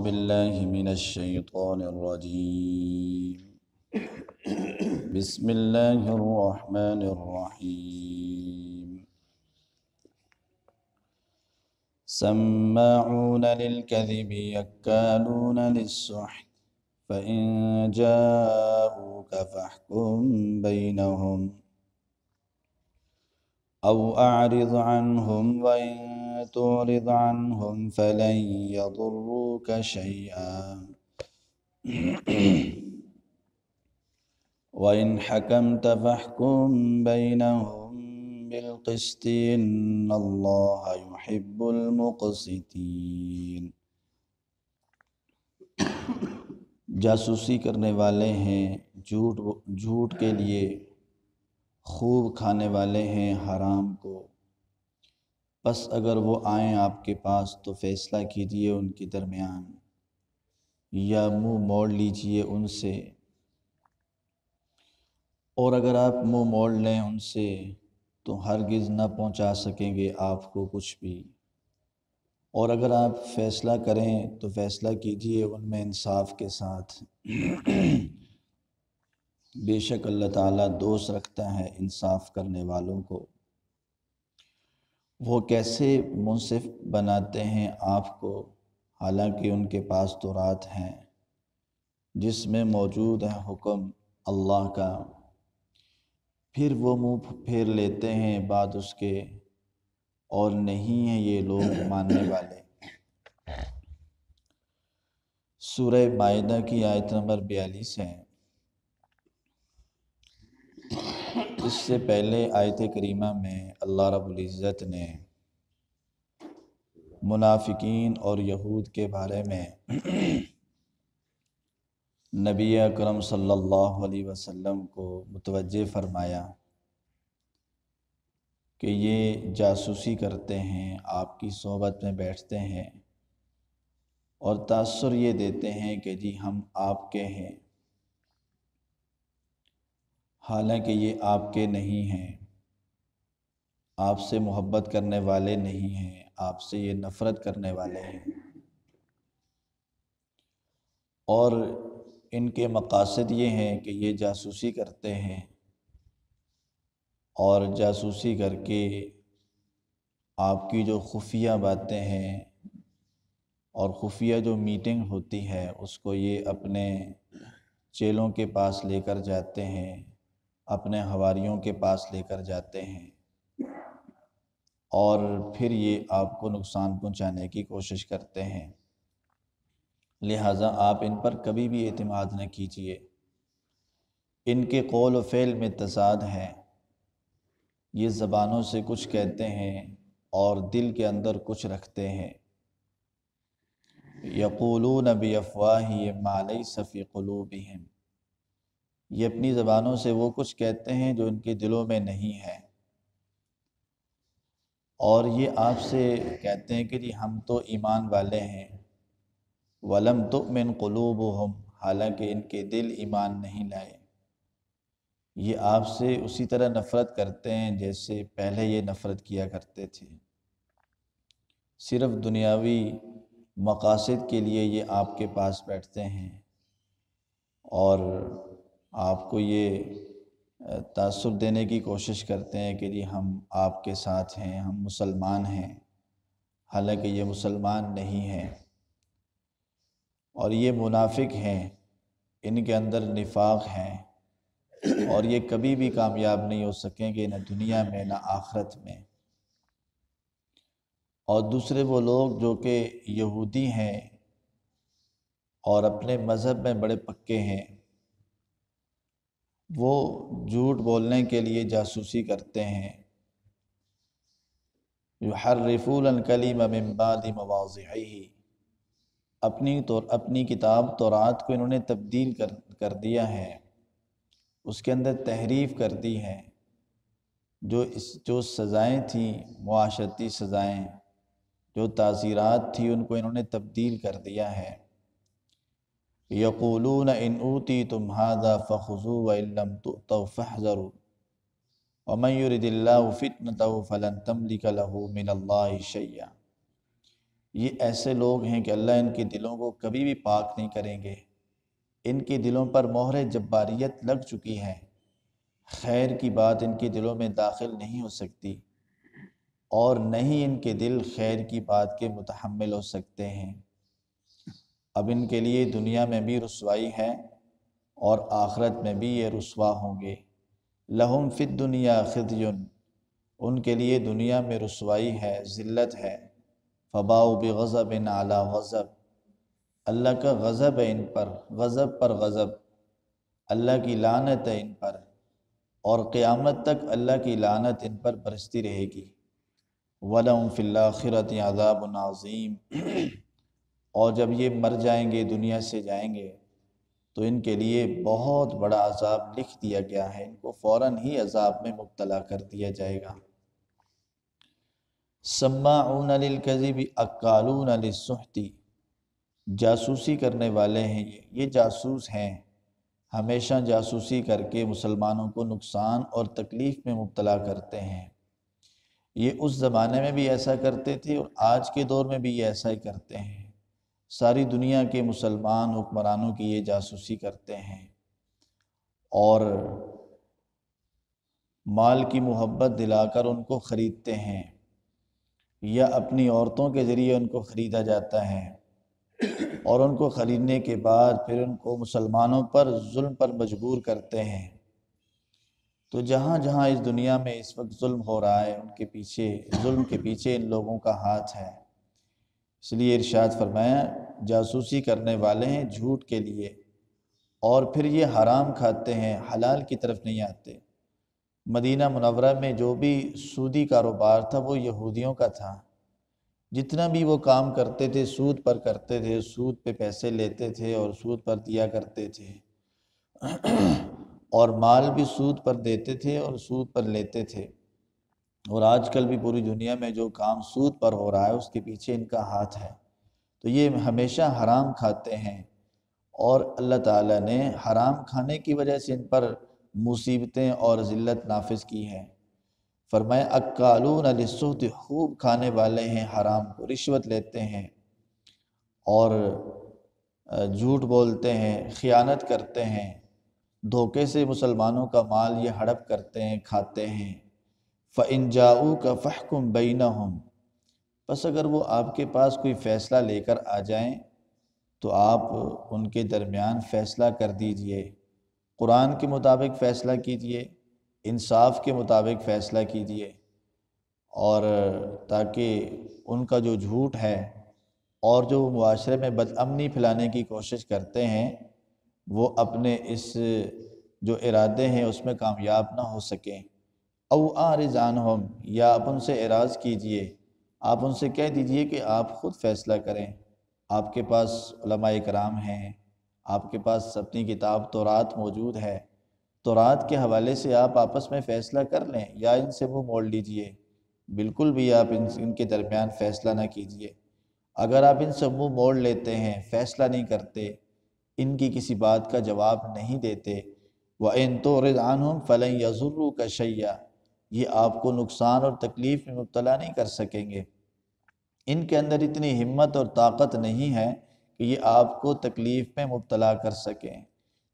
باللہ من الشیطان الرجیم بسم اللہ الرحمن الرحیم سماعون للکذب اکالون للسحت فإن جاءوک فاحکم بینہم او اعرض عنہم وإن تعرض عنہم فلن يضروک شیئا وإن حكمت فاحكم بينهم بالقسط إن الله يحب المقسطين۔ جاسوسی کرنے والے ہیں، جھوٹ کے لیے خوب کھانے والے ہیں حرام کو، پس اگر وہ آئیں آپ کے پاس تو فیصلہ کیجئے ان کے درمیان، یا منہ موڑ لیجئے ان سے، اور اگر آپ منہ موڑ لیں ان سے تو ہرگز نہ پہنچا سکیں گے آپ کو کچھ بھی، اور اگر آپ فیصلہ کریں تو فیصلہ کیجئے ان میں انصاف کے ساتھ۔ بے شک اللہ تعالیٰ دوست رکھتا ہے انصاف کرنے والوں کو۔ وہ کیسے منصف بناتے ہیں آپ کو حالانکہ ان کے پاس تورات ہیں جس میں موجود ہے حکم اللہ کا، پھر وہ منہ پھیر لیتے ہیں بعد اس کے، اور نہیں ہیں یہ لوگ ماننے والے۔ سورہ مائدہ کی آیت نمبر 42 ہے۔ اس سے پہلے آیت کریمہ میں اللہ رب العزت نے منافقین اور یہود کے بارے میں نبی اکرم صلی اللہ علیہ وسلم کو متوجہ فرمایا کہ یہ جاسوسی کرتے ہیں، آپ کی صحبت میں بیٹھتے ہیں اور تاثر یہ دیتے ہیں کہ جی ہم آپ کے ہیں، حالانکہ یہ آپ کے نہیں ہیں، آپ سے محبت کرنے والے نہیں ہیں، آپ سے یہ نفرت کرنے والے ہیں، اور ان کے مقاصد یہ ہیں کہ یہ جاسوسی کرتے ہیں، اور جاسوسی کر کے آپ کی جو خفیہ باتیں ہیں اور خفیہ جو میٹنگ ہوتی ہے اس کو یہ اپنے چیلوں کے پاس لے کر جاتے ہیں، اپنے حواریوں کے پاس لے کر جاتے ہیں، اور پھر یہ آپ کو نقصان پہنچانے کی کوشش کرتے ہیں۔ لہٰذا آپ ان پر کبھی بھی اعتماد نہ کیجیے۔ ان کے قول و فعل میں تضاد ہے، یہ زبانوں سے کچھ کہتے ہیں اور دل کے اندر کچھ رکھتے ہیں۔ یقولون بافواہہم ما لیس فی قلوبہم، یہ اپنی زبانوں سے وہ کچھ کہتے ہیں جو ان کے دلوں میں نہیں ہے، اور یہ آپ سے کہتے ہیں کہ جی ہم تو ایمان والے ہیں، وَلَمْ تُؤْمِنْ قُلُوبُهُمْ، حالانکہ ان کے دل ایمان نہیں لائے۔ یہ آپ سے اسی طرح نفرت کرتے ہیں جیسے پہلے یہ نفرت کیا کرتے تھے، صرف دنیاوی مقاصد کے لیے یہ آپ کے پاس بیٹھتے ہیں اور آپ کو یہ تاثر دینے کی کوشش کرتے ہیں کہ جی ہم آپ کے ساتھ ہیں، ہم مسلمان ہیں، حالانکہ یہ مسلمان نہیں ہیں، اور یہ منافق ہیں، ان کے اندر نفاق ہے، اور یہ کبھی بھی کامیاب نہیں ہو سکیں گے، نہ دنیا میں نہ آخرت میں۔ اور دوسرے وہ لوگ جو کہ یہودی ہیں اور اپنے مذہب میں بڑے پکے ہیں، وہ جھوٹ بولنے کے لیے جاسوسی کرتے ہیں۔ یحرفون الکلم من بعد مواضعہ، اپنی کتاب تورات کو انہوں نے تبدیل کر دیا ہے، اس کے اندر تحریف کر دی ہے، جو سزائیں تھیں، معاشرتی سزائیں، جو تعزیرات تھی، ان کو انہوں نے تبدیل کر دیا ہے۔ یقولون ان اوتیتم ھذا فخذوہ وان لم تؤتوا فاحذروا ومن یرد اللہ فتنتہ فلن تملک لہ من اللہ شیئا۔ یہ ایسے لوگ ہیں کہ اللہ ان کے دلوں کو کبھی بھی پاک نہیں کریں گے، ان کے دلوں پر مہر جباریت لگ چکی ہے، خیر کی بات ان کے دلوں میں داخل نہیں ہو سکتی، اور نہیں ان کے دل خیر کی بات کے متحمل ہو سکتے ہیں۔ اب ان کے لیے دنیا میں بھی رسوائی ہے اور آخرت میں بھی یہ رسوا ہوں گے۔ لہم فی الدنیا خزی، ان کے لیے دنیا میں رسوائی ہے، ذلت ہے۔ فباؤ بغضب علی غضب، اللہ کا غضب ہے ان پر غضب، اللہ کی لعنت ہے ان پر، اور قیامت تک اللہ کی لعنت ان پر برستی رہے گی۔ وَلَهُمْ فِي الْآخِرَةِ عَذَابٌ عَظِيمٌ، اور جب یہ مر جائیں گے، دنیا سے جائیں گے، تو ان کے لیے بہت بڑا عذاب لکھ دیا گیا ہے، ان کو فوراً ہی عذاب میں مبتلا کر دیا جائے گا۔ سماعون للکذب اکالون للسحت، جاسوسی کرنے والے ہیں یہ جاسوس ہیں، ہمیشہ جاسوسی کر کے مسلمانوں کو نقصان اور تکلیف میں مبتلا کرتے ہیں۔ یہ اس زمانے میں بھی ایسا کرتے تھے اور آج کے دور میں بھی یہ ایسا ہی کرتے ہیں۔ ساری دنیا کے مسلمان حکمرانوں کی یہ جاسوسی کرتے ہیں، اور مال کی محبت دلا کر ان کو خریدتے ہیں، یا اپنی عورتوں کے ذریعے ان کو خریدا جاتا ہے، اور ان کو خریدنے کے بعد پھر ان کو مسلمانوں پر ظلم پر مجبور کرتے ہیں۔ تو جہاں جہاں اس دنیا میں اس وقت ظلم ہو رہا ہے، ان کے پیچھے ظلم کے پیچھے ان لوگوں کا ہاتھ ہے۔ اس لیے ارشاد فرمایا جاسوسی کرنے والے ہیں جھوٹ کے لیے، اور پھر یہ حرام کھاتے ہیں، حلال کی طرف نہیں آتے۔ مدینہ منورہ میں جو بھی سودی کاروبار تھا وہ یہودیوں کا تھا، جتنا بھی وہ کام کرتے تھے سود پر کرتے تھے، سود پہ پیسے لیتے تھے اور سود پر دیا کرتے تھے، اور مال بھی سود پر دیتے تھے اور سود پر لیتے تھے۔ اور آج کل بھی پوری دنیا میں جو کام سود پر ہو رہا ہے اس کے پیچھے ان کا ہاتھ ہے۔ تو یہ ہمیشہ حرام کھاتے ہیں، اور اللہ تعالیٰ نے حرام کھانے کی وجہ سے ان پر مصیبتیں اور ذلت نافذ کی ہے۔ فرمایا اکالون للسحت، خوب کھانے والے ہیں حرام کو، رشوت لیتے ہیں اور جھوٹ بولتے ہیں، خیانت کرتے ہیں، دھوکے سے مسلمانوں کا مال یہ ہڑپ کرتے ہیں، کھاتے ہیں۔ فَإِن جَاءُوكَ فَاحْكُم بَيْنَهُمْ، پس اگر وہ آپ کے پاس کوئی فیصلہ لے کر آ جائیں تو آپ ان کے درمیان فیصلہ کر دیجئے، قرآن کے مطابق فیصلہ کیجئے، انصاف کے مطابق فیصلہ کیجئے، اور تاکہ ان کا جو جھوٹ ہے اور جو معاشرے میں بدامنی پھیلانے کی کوشش کرتے ہیں وہ اپنے اس جو ارادے ہیں اس میں کامیاب نہ ہو سکیں۔ او اعرض عنہم، یا آپ ان سے اعراض کیجئے، آپ ان سے کہہ دیجئے کہ آپ خود فیصلہ کریں، آپ کے پاس علماء کرام ہیں، آپ کے پاس اپنی کتاب تورات موجود ہے، تورات کے حوالے سے آپ آپس میں فیصلہ کر لیں، یا ان سے منہ موڑ لیجئے، بالکل بھی آپ ان کے درمیان فیصلہ نہ کیجئے۔ اگر آپ ان سے منہ موڑ لیتے ہیں، فیصلہ نہیں کرتے، ان کی کسی بات کا جواب نہیں دیتے، وَإِن تُعْرِضْ عَنْهُمْ فَلَن يَضُرُّوكَ شَيْئًا، یہ آپ کو نقصان اور تکلیف میں مبتلا نہیں کر سکیں گے۔ ان کے اندر اتنی ہمت اور طاقت نہیں ہے کہ یہ آپ کو تکلیف میں مبتلا کر سکیں،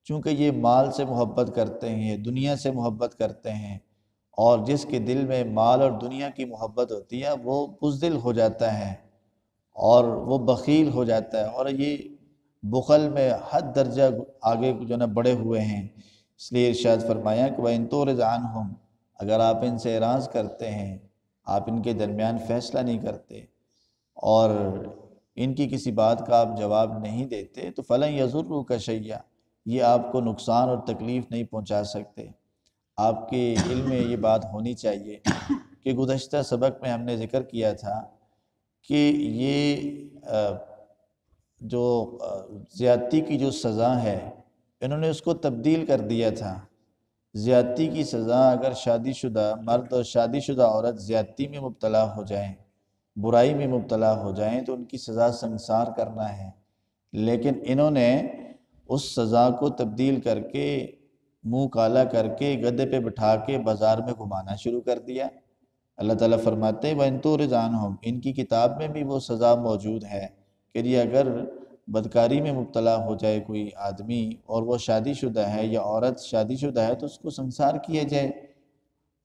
چونکہ یہ مال سے محبت کرتے ہیں، دنیا سے محبت کرتے ہیں، اور جس کے دل میں مال اور دنیا کی محبت ہوتی ہے وہ بزدل ہو جاتا ہے اور وہ بخیل ہو جاتا ہے، اور یہ بخل میں حد درجہ آگے جو نا بڑھے ہوئے ہیں۔ اس لیے ارشاد فرمایا کہ وَإِن تُعْرِضْ عَنْهُمْ، اگر آپ ان سے اعراض کرتے ہیں، آپ ان کے درمیان فیصلہ نہیں کرتے اور ان کی کسی بات کا آپ جواب نہیں دیتے، تو فَلَن يَضُرُّوكَ شَيْئًا، یہ آپ کو نقصان اور تکلیف نہیں پہنچا سکتے۔ آپ کے علم میں یہ بات ہونی چاہیے کہ گزشتہ سبق میں ہم نے ذکر کیا تھا کہ یہ جو زیادتی کی جو سزا ہے انہوں نے اس کو تبدیل کر دیا تھا۔ زیادتی کی سزا اگر شادی شدہ مرد اور شادی شدہ عورت زیادتی میں مبتلا ہو جائیں، برائی میں مبتلا ہو جائیں، تو ان کی سزا سنگسار کرنا ہے، لیکن انہوں نے اس سزا کو تبدیل کر کے منہ کالا کر کے گدھے پہ بٹھا کے بازار میں گھمانا شروع کر دیا، اللہ تعالیٰ فرماتے ہیں وَإِن تُعْرِضْ عَنْهُمْ، ان کی کتاب میں بھی وہ سزا موجود ہے کہ یہ اگر بدکاری میں مبتلا ہو جائے کوئی آدمی اور وہ شادی شدہ ہے یا عورت شادی شدہ ہے تو اس کو سنسار کیا جائے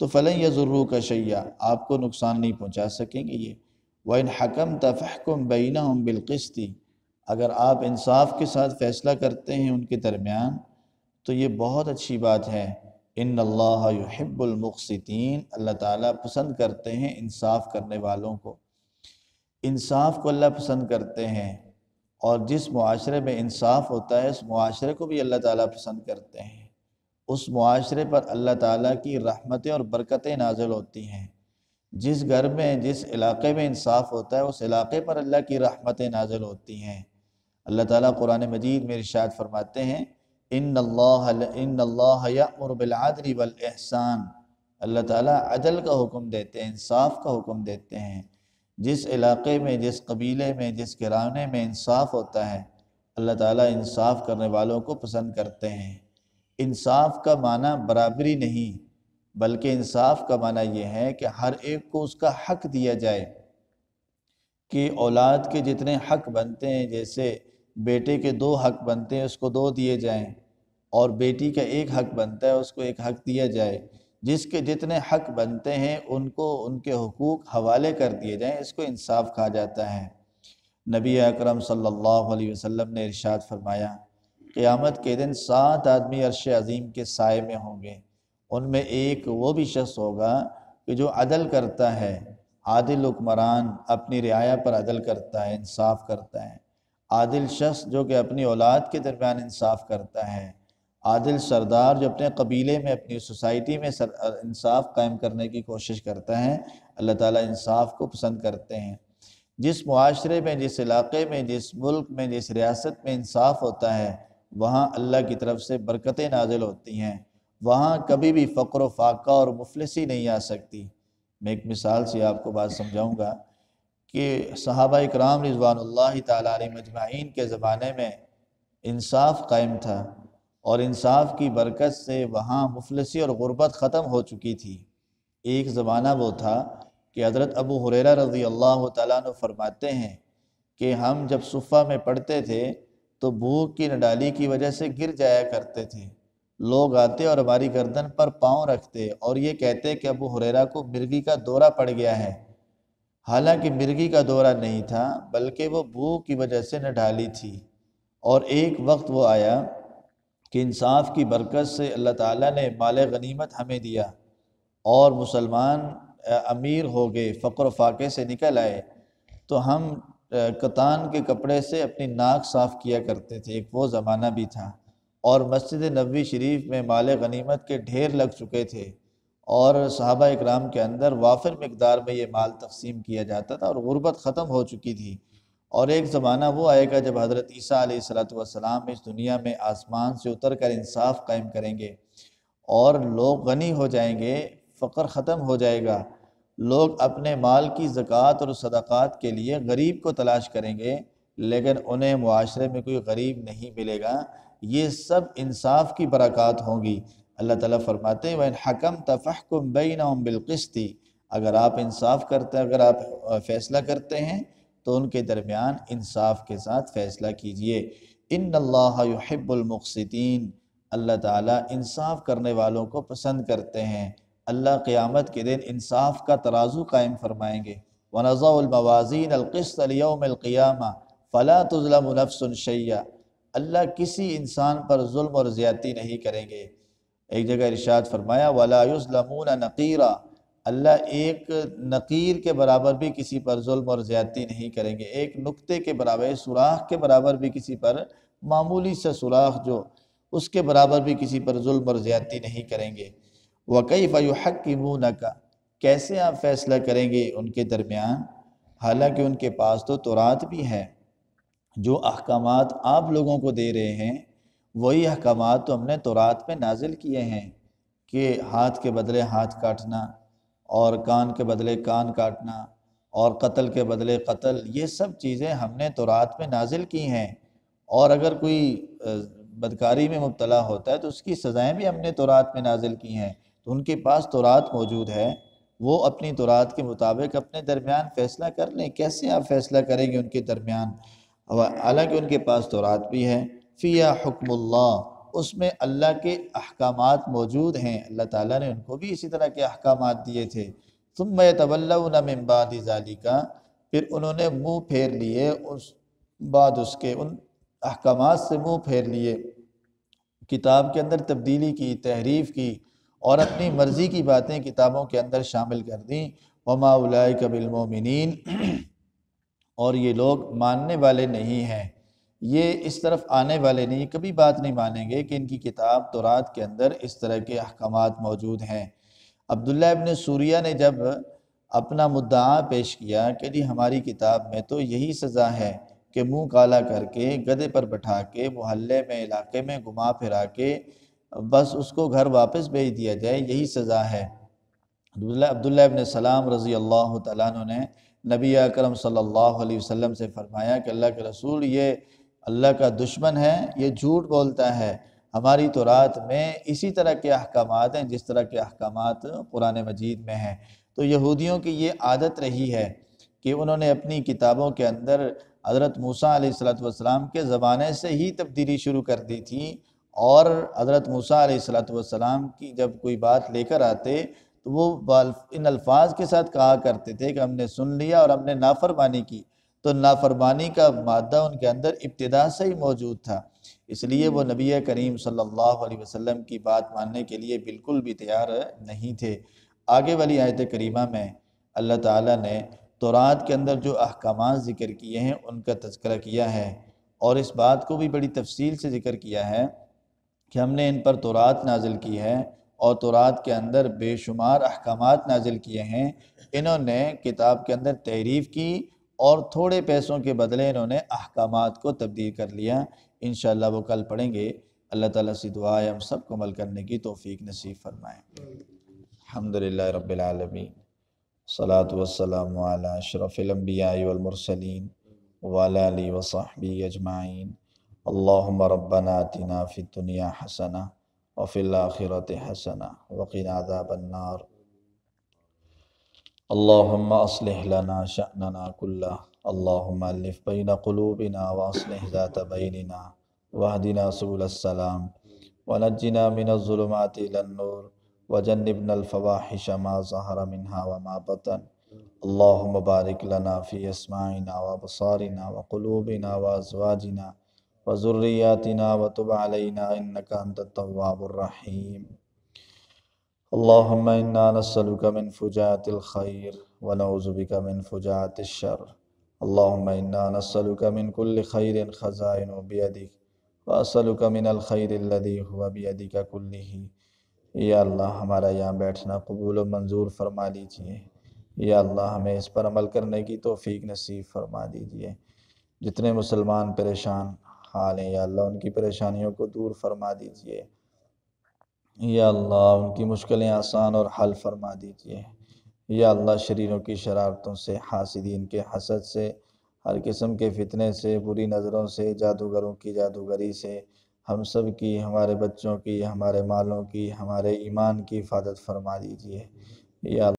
تو فَلَن يَضُرُّوكَ شَيْئًا، آپ کو نقصان نہیں پہنچا سکیں گے یہ۔ وَإِنْ حَكَمْتَ فَاحْكُمْ بَيْنَهُمْ بِالْقِسْطِ، اگر آپ انصاف کے ساتھ فیصلہ کرتے ہیں ان کے درمیان تو یہ بہت اچھی بات ہے۔ ان اللہ یحب المقسطین، اللہ تعالیٰ پسند کرتے ہیں انصاف کرنے والوں کو۔ انصاف کو اللہ پسند کرتے ہیں، اور جس معاشرے میں انصاف ہوتا ہے اس معاشرے کو بھی اللہ تعالیٰ پسند کرتے ہیں۔ اس معاشرے پر اللہ تعالیٰ کی رحمتیں اور برکتیں نازل ہوتی ہیں۔ جس گھر میں جس علاقے میں انصاف ہوتا ہے اس علاقے پر اللہ کی رحمتیں نازل ہوتی ہیں۔ اللہ تعالیٰ قرآن مجید میں ارشاد فرماتے ہیں ان اللہ یأمر بالعدل والاحسان، اللہ تعالیٰ عدل کا حکم دیتے ہیں، انصاف کا حکم دیتے ہیں۔ جس علاقے میں جس قبیلے میں جس گھرانے میں انصاف ہوتا ہے اللہ تعالیٰ انصاف کرنے والوں کو پسند کرتے ہیں۔ انصاف کا معنی برابری نہیں، بلکہ انصاف کا معنی یہ ہے کہ ہر ایک کو اس کا حق دیا جائے، کہ اولاد کے جتنے حق بنتے ہیں، جیسے بیٹے کے 2 حق بنتے ہیں اس کو 2 دیے جائیں، اور بیٹی کا 1 حق بنتا ہے اس کو 1 حق دیا جائے۔ جس کے جتنے حق بنتے ہیں ان کو ان کے حقوق حوالے کر دیے جائیں، اس کو انصاف کہا جاتا ہے۔ نبی اکرم صلی اللہ علیہ وسلم نے ارشاد فرمایا قیامت کے دن 7 آدمی عرش عظیم کے سائے میں ہوں گے، ان میں ایک وہ بھی شخص ہوگا کہ جو عدل کرتا ہے، عادل حکمران اپنی رعایا پر عدل کرتا ہے، انصاف کرتا ہے، عادل شخص جو کہ اپنی اولاد کے درمیان انصاف کرتا ہے، عادل سردار جو اپنے قبیلے میں اپنی سوسائٹی میں انصاف قائم کرنے کی کوشش کرتا ہے۔ اللہ تعالیٰ انصاف کو پسند کرتے ہیں۔ جس معاشرے میں جس علاقے میں جس ملک میں جس ریاست میں انصاف ہوتا ہے وہاں اللہ کی طرف سے برکتیں نازل ہوتی ہیں، وہاں کبھی بھی فقر و فاقہ اور مفلسی نہیں آ سکتی۔ میں ایک مثال سے آپ کو بات سمجھاؤں گا کہ صحابہ اکرام رضوان اللہ تعالیٰ علیہ مجمعین کے زمانے میں انصاف قائم تھا، اور انصاف کی برکت سے وہاں مفلسی اور غربت ختم ہو چکی تھی۔ ایک زمانہ وہ تھا کہ حضرت ابو ہریرہ رضی اللہ تعالیٰ عنہ فرماتے ہیں کہ ہم جب صفہ میں پڑھتے تھے تو بھوک کی نڈالی کی وجہ سے گر جایا کرتے تھے۔ لوگ آتے اور ہماری گردن پر پاؤں رکھتے اور یہ کہتے کہ ابو ہریرہ کو مرگی کا دورہ پڑ گیا ہے۔ حالانکہ مرگی کا دورہ نہیں تھا بلکہ وہ بھوک کی وجہ سے نڈالی تھی۔ اور ایک وقت وہ آیا کہ انصاف کی برکت سے اللہ تعالیٰ نے مال غنیمت ہمیں دیا اور مسلمان امیر ہو گئے، فقر و فاقے سے نکل آئے، تو ہم کتان کے کپڑے سے اپنی ناک صاف کیا کرتے تھے۔ ایک وہ زمانہ بھی تھا، اور مسجد نبوی شریف میں مال غنیمت کے ڈھیر لگ چکے تھے، اور صحابہ اکرام کے اندر وافر مقدار میں یہ مال تقسیم کیا جاتا تھا، اور غربت ختم ہو چکی تھی۔ اور ایک زمانہ وہ آئے گا جب حضرت عیسیٰ علیہ السلام اس دنیا میں آسمان سے اتر کر انصاف قائم کریں گے، اور لوگ غنی ہو جائیں گے، فقر ختم ہو جائے گا، لوگ اپنے مال کی زکوٰۃ اور صدقات کے لیے غریب کو تلاش کریں گے، لیکن انہیں معاشرے میں کوئی غریب نہیں ملے گا۔ یہ سب انصاف کی برکات ہوں گی۔ اللہ تعالیٰ فرماتے ہیں وَإِنْ حَكَمْتَ فَاحْكُمْ بَيْنَهُمْ بِالْقِسْطِ، اگر آپ انصاف کرتے ہیں، اگر آپ فیصلہ کرتے ہیں تو ان کے درمیان انصاف کے ساتھ فیصلہ کیجئے۔ ان اللہ یحب المقسطین، اللہ تعالیٰ انصاف کرنے والوں کو پسند کرتے ہیں۔ اللہ قیامت کے دن انصاف کا ترازو قائم فرمائیں گے۔ وَنَضَعُ الْمَوَازِينَ الْقِسْطَ لِيَوْمِ الْقِيَامَةِ فَلَا تُظْلَمُ نَفْسٌ شَيْئًا، اللہ کسی انسان پر ظلم اور زیادتی نہیں کریں گے۔ ایک جگہ ارشاد فرمایا وَلَا يُظْلَمُونَ نَقِيرًا، اللہ ایک نقیر کے برابر بھی کسی پر ظلم اور زیادتی نہیں کریں گے، ایک نقطے کے برابر، سوراخ کے برابر بھی کسی پر، معمولی سے سوراخ جو اس کے برابر بھی کسی پر ظلم اور زیادتی نہیں کریں گے۔ وَكَيْفَ يُحَكِّمُونَكَ، کیسے آپ فیصلہ کریں گے ان کے درمیان، حالانکہ ان کے پاس تو تورات بھی ہے۔ جو احکامات آپ لوگوں کو دے رہے ہیں وہی احکامات تو ہم نے تورات میں نازل کیے ہیں، کہ ہاتھ کے بدلے ہاتھ کاٹنا، اور کان کے بدلے کان کاٹنا، اور قتل کے بدلے قتل، یہ سب چیزیں ہم نے تورات میں نازل کی ہیں۔ اور اگر کوئی بدکاری میں مبتلا ہوتا ہے تو اس کی سزائیں بھی ہم نے تورات میں نازل کی ہیں، تو ان کے پاس تورات موجود ہے۔ وہ اپنی تورات کے مطابق اپنے درمیان فیصلہ کر لیں۔ کیسے آپ فیصلہ کریں گے ان کے درمیان؟ حالانکہ ان کے پاس تورات بھی ہے، فیہا حکم اللہ، اس میں اللہ کے احکامات موجود ہیں، اللہ تعالیٰ نے ان کو بھی اسی طرح کے احکامات دیے تھے۔ ثم یتولون من بعد ذالک، پھر انہوں نے منہ پھیر لیے اس کے ان احکامات سے منہ پھیر لیے، کتاب کے اندر تبدیلی کی، تحریف کی، اور اپنی مرضی کی باتیں کتابوں کے اندر شامل کر دیں۔ وما اولئک بالمؤمنین، اور یہ لوگ ماننے والے نہیں ہیں، یہ اس طرف آنے والے نہیں، کبھی بات نہیں مانیں گے کہ ان کی کتاب تورات کے اندر اس طرح کے احکامات موجود ہیں۔ عبداللہ ابن سوریہ نے جب اپنا مدعا پیش کیا کہ جی ہماری کتاب میں تو یہی سزا ہے کہ منہ کالا کر کے گدھے پر بٹھا کے محلے میں، علاقے میں گھما پھرا کے بس اس کو گھر واپس بھیج دیا جائے، یہی سزا ہے۔ عبداللہ ابن سلام رضی اللہ تعالیٰ عنہ نے نبی اکرم صلی اللہ علیہ وسلم سے فرمایا کہ اللہ کے رسول، یہ اللہ کا دشمن ہے، یہ جھوٹ بولتا ہے، ہماری تورات میں اسی طرح کے احکامات ہیں جس طرح کے احکامات قرآن مجید میں ہیں۔ تو یہودیوں کی یہ عادت رہی ہے کہ انہوں نے اپنی کتابوں کے اندر حضرت موسیٰ علیہ السلام کے زمانے سے ہی تبدیلی شروع کر دی تھی، اور حضرت موسیٰ علیہ السلام کی جب کوئی بات لے کر آتے تو وہ ان الفاظ کے ساتھ کہا کرتے تھے کہ ہم نے سن لیا اور ہم نے نافرمانی کی، تو نافرمانی کا مادہ ان کے اندر ابتدا سے ہی موجود تھا، اس لیے وہ نبی کریم صلی اللہ علیہ وسلم کی بات ماننے کے لیے بالکل بھی تیار نہیں تھے۔ آگے والی آیت کریمہ میں اللہ تعالیٰ نے تورات کے اندر جو احکامات ذکر کیے ہیں ان کا تذکرہ کیا ہے، اور اس بات کو بھی بڑی تفصیل سے ذکر کیا ہے کہ ہم نے ان پر تورات نازل کی ہے، اور تورات کے اندر بے شمار احکامات نازل کیے ہیں۔ انہوں نے کتاب کے اندر تحریف کی، اور تھوڑے پیسوں کے بدلے انہوں نے احکامات کو تبدیل کر لیا۔ انشاءاللہ وہ کل پڑھیں گے۔ اللہ تعالیٰ سے دعا ہے ہم سب کو عمل کرنے کی توفیق نصیب فرمائے۔ الحمدللہ رب العالمین، الصلاۃ والسلام علی اشرف الانبیاء والمرسلین وعلی آلہ وصحبہ اجمعین۔ اللہم ربنا آتنا فی الدنیا حسنہ وفی الآخرۃ حسنہ وقنا عذاب النار۔ اللہم اصلح لنا شأننا کلہ، اللہم الف بین قلوبنا واصلح ذات بیننا واہدنا سبل السلام ونجنا من الظلمات إلی النور وجنبنا الفواحش ما ظہر منها وما بطن۔ اللہم بارک لنا فی اسماعنا وابصارنا وقلوبنا وازواجنا وذریاتنا وتب علینا انک انت التواب الرحیم۔ اللہم انا نسألک من فجاءۃ الخیر ونعوذ بک من فجاءۃ الشر۔ اللہم انا نسألک من کل خیر خزائنہ بیدک واسألک من الخیر الذی هو بیدک کلہ۔ یا اللہ ہمارا یہاں بیٹھنا قبول و منظور فرما لیجئے، یا اللہ ہمیں اس پر عمل کرنے کی توفیق نصیب فرما دیجئے۔ جتنے مسلمان پریشان حال ہیں یا اللہ ان کی پریشانیوں کو دور فرما دیجئے، یا اللہ ان کی مشکلیں آسان اور حل فرما دیجئے۔ یا اللہ شریروں کی شرارتوں سے، حاسدین کے حسد سے، ہر قسم کے فتنے سے، بری نظروں سے، جادوگروں کی جادوگری سے ہم سب کی، ہمارے بچوں کی، ہمارے مالوں کی، ہمارے ایمان کی حفاظت فرما دیجئے۔ یا